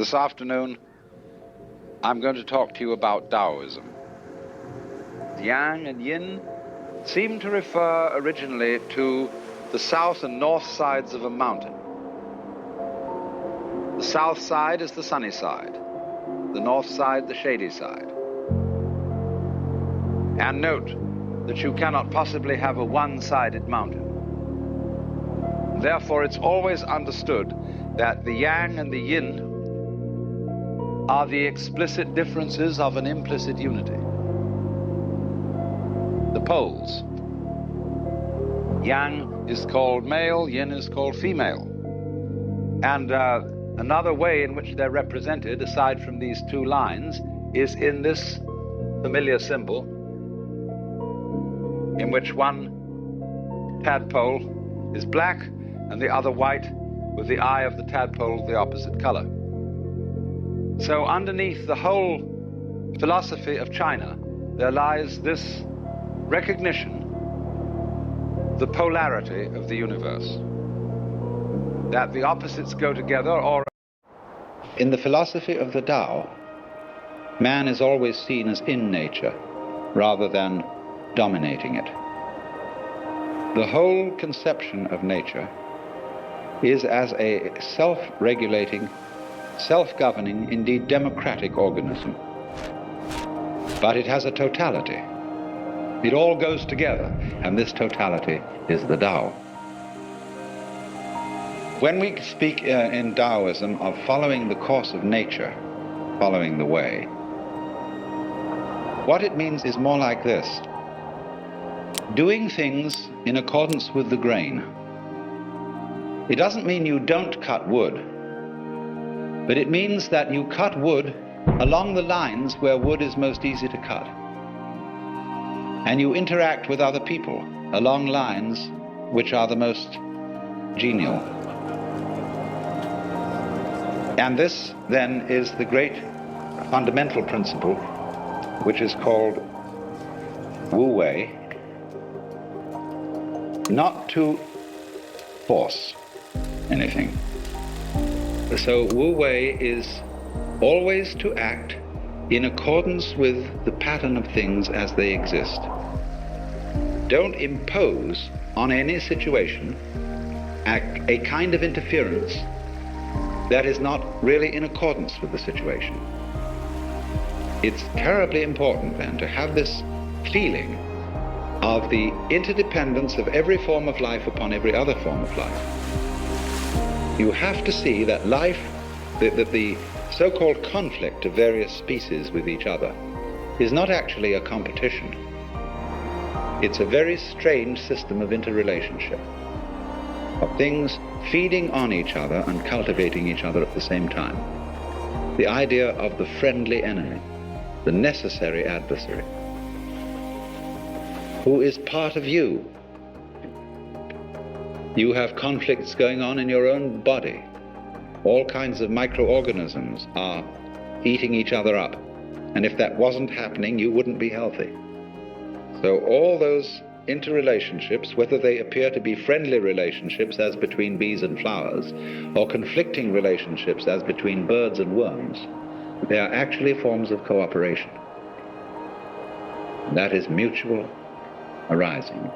This afternoon, I'm going to talk to you about Taoism. Yang and Yin seem to refer originally to the south and north sides of a mountain. The south side is the sunny side, the north side the shady side. And note that you cannot possibly have a one-sided mountain. Therefore, it's always understood that the Yang and the Yin are the explicit differences of an implicit unity. The poles. Yang is called male, Yin is called female. And another way in which they're represented, aside from these two lines, is in this familiar symbol, in which one tadpole is black and the other white, with the eye of the tadpole the opposite color. So underneath the whole philosophy of China, there lies this recognition, the polarity of the universe, that the opposites go together. Or in the philosophy of the Tao, man is always seen as in nature rather than dominating it. The whole conception of nature is as a self-regulating, self-governing, indeed democratic organism. But it has a totality. It all goes together, and this totality is the Tao. When we speak in Taoism of following the course of nature, following the way, what it means is more like this: doing things in accordance with the grain. It doesn't mean you don't cut wood, but it means that you cut wood along the lines where wood is most easy to cut. And you interact with other people along lines which are the most genial. And this, then, is the great fundamental principle, which is called Wu Wei, not to force anything. So Wu Wei is always to act in accordance with the pattern of things as they exist. Don't impose on any situation a kind of interference that is not really in accordance with the situation. It's terribly important then to have this feeling of the interdependence of every form of life upon every other form of life. You have to see that life, that the so-called conflict of various species with each other is not actually a competition. It's a very strange system of interrelationship, of things feeding on each other and cultivating each other at the same time. The idea of the friendly enemy, the necessary adversary, who is part of you. You have conflicts going on in your own body. All kinds of microorganisms are eating each other up. And if that wasn't happening, you wouldn't be healthy. So all those interrelationships, whether they appear to be friendly relationships as between bees and flowers, or conflicting relationships as between birds and worms, they are actually forms of cooperation. That is mutual arising.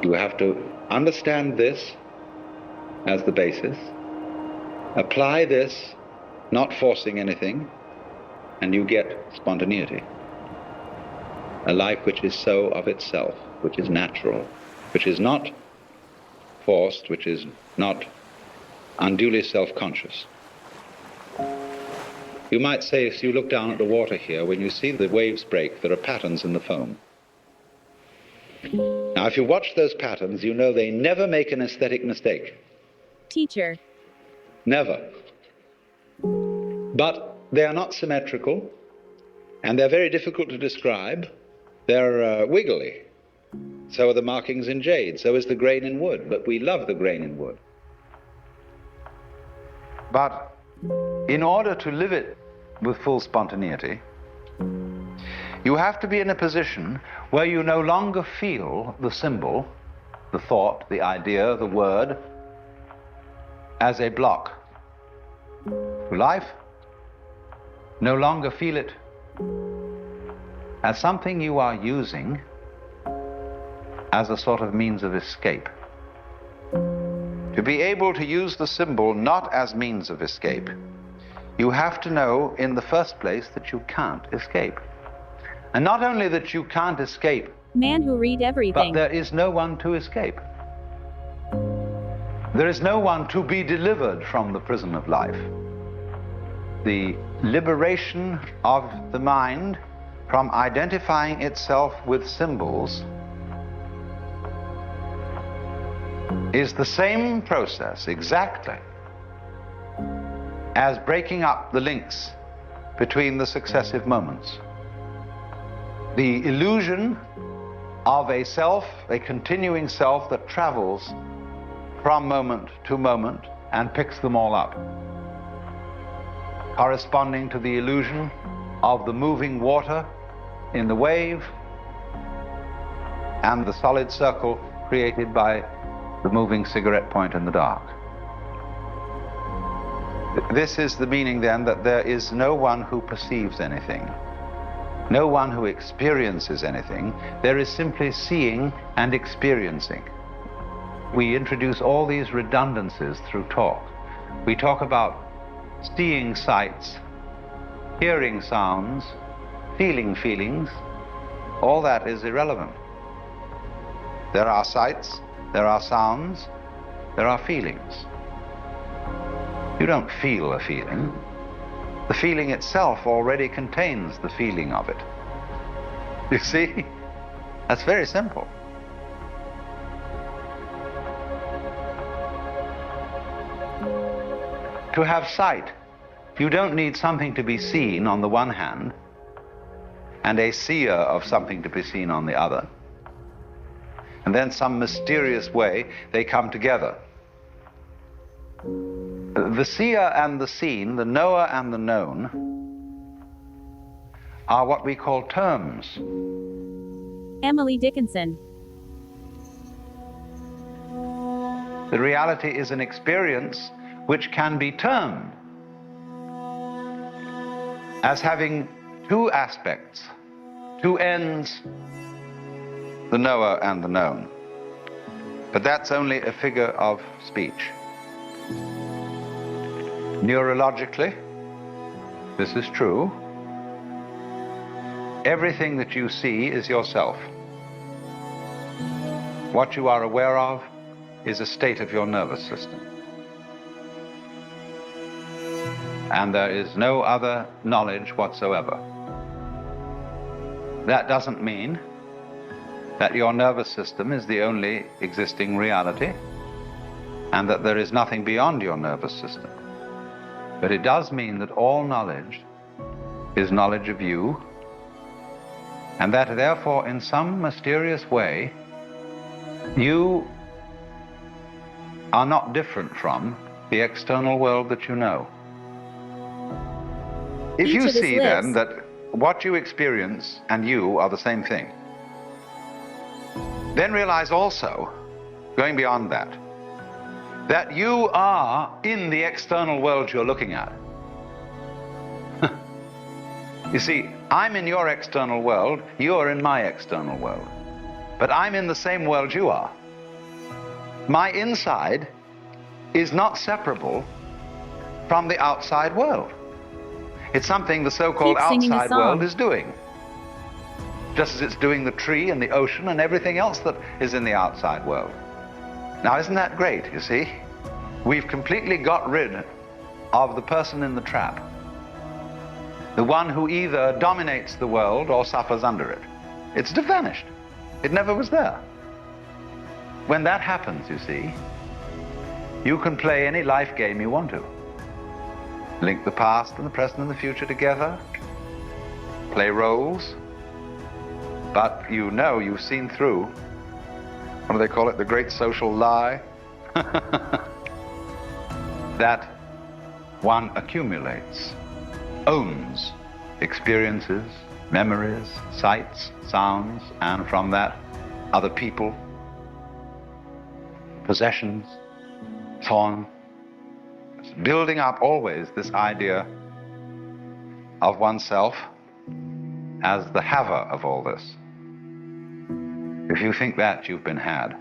You have to understand this as the basis, apply this, not forcing anything, and you get spontaneity. A life which is so of itself, which is natural, which is not forced, which is not unduly self-conscious. You might say, if you look down at the water here, when you see the waves break, there are patterns in the foam. Now, if you watch those patterns, you know they never make an aesthetic mistake. Teacher. Never. But they are not symmetrical, and they're very difficult to describe. They're wiggly. So are the markings in jade, so is the grain in wood, but we love the grain in wood. But in order to live it with full spontaneity, you have to be in a position where you no longer feel the symbol, the thought, the idea, the word, as a block. to life, no longer feel it as something you are using as a sort of means of escape. To be able to use the symbol not as means of escape, you have to know in the first place that you can't escape. And not only that you can't escape, Man who read everything. but there is no one to escape. There is no one to be delivered from the prison of life. The liberation of the mind from identifying itself with symbols is the same process exactly as breaking up the links between the successive moments. The illusion of a self, a continuing self that travels from moment to moment and picks them all up, corresponding to the illusion of the moving water in the wave and the solid circle created by the moving cigarette point in the dark. This is the meaning then that there is no one who perceives anything, no one who experiences anything. There is simply seeing and experiencing. We introduce all these redundancies through talk. We talk about seeing sights, hearing sounds, feeling feelings. All that is irrelevant. There are sights, there are sounds, there are feelings. You don't feel a feeling. The feeling itself already contains the feeling of it. You see? That's very simple. To have sight, you don't need something to be seen on the one hand and a seer of something to be seen on the other. And then some mysterious way they come together. The seer and the seen, the knower and the known, are what we call terms. Emily Dickinson. The reality is an experience which can be termed as having two aspects, two ends, the knower and the known. But that's only a figure of speech. Neurologically, this is true. Everything that you see is yourself. What you are aware of is a state of your nervous system. And there is no other knowledge whatsoever. That doesn't mean that your nervous system is the only existing reality and that there is nothing beyond your nervous system. But it does mean that all knowledge is knowledge of you, and that therefore in some mysterious way you are not different from the external world that you know. If you see then that what you experience and you are the same thing, then realize also, going beyond that, that you are in the external world you're looking at. You see, I'm in your external world, you're in my external world. But I'm in the same world you are. My inside is not separable from the outside world. It's something the so-called outside world is doing. Just as it's doing the tree and the ocean and everything else that is in the outside world. Now, isn't that great, you see? We've completely got rid of the person in the trap. The one who either dominates the world or suffers under it. It's vanished. It never was there. When that happens, you see, you can play any life game you want to. Link the past and the present and the future together. Play roles. But you know you've seen through, what do they call it, the great social lie? That one accumulates, owns experiences, memories, sights, sounds, and from that, other people, possessions, so on. It's building up always this idea of oneself as the haver of all this. If you think that, you've been had.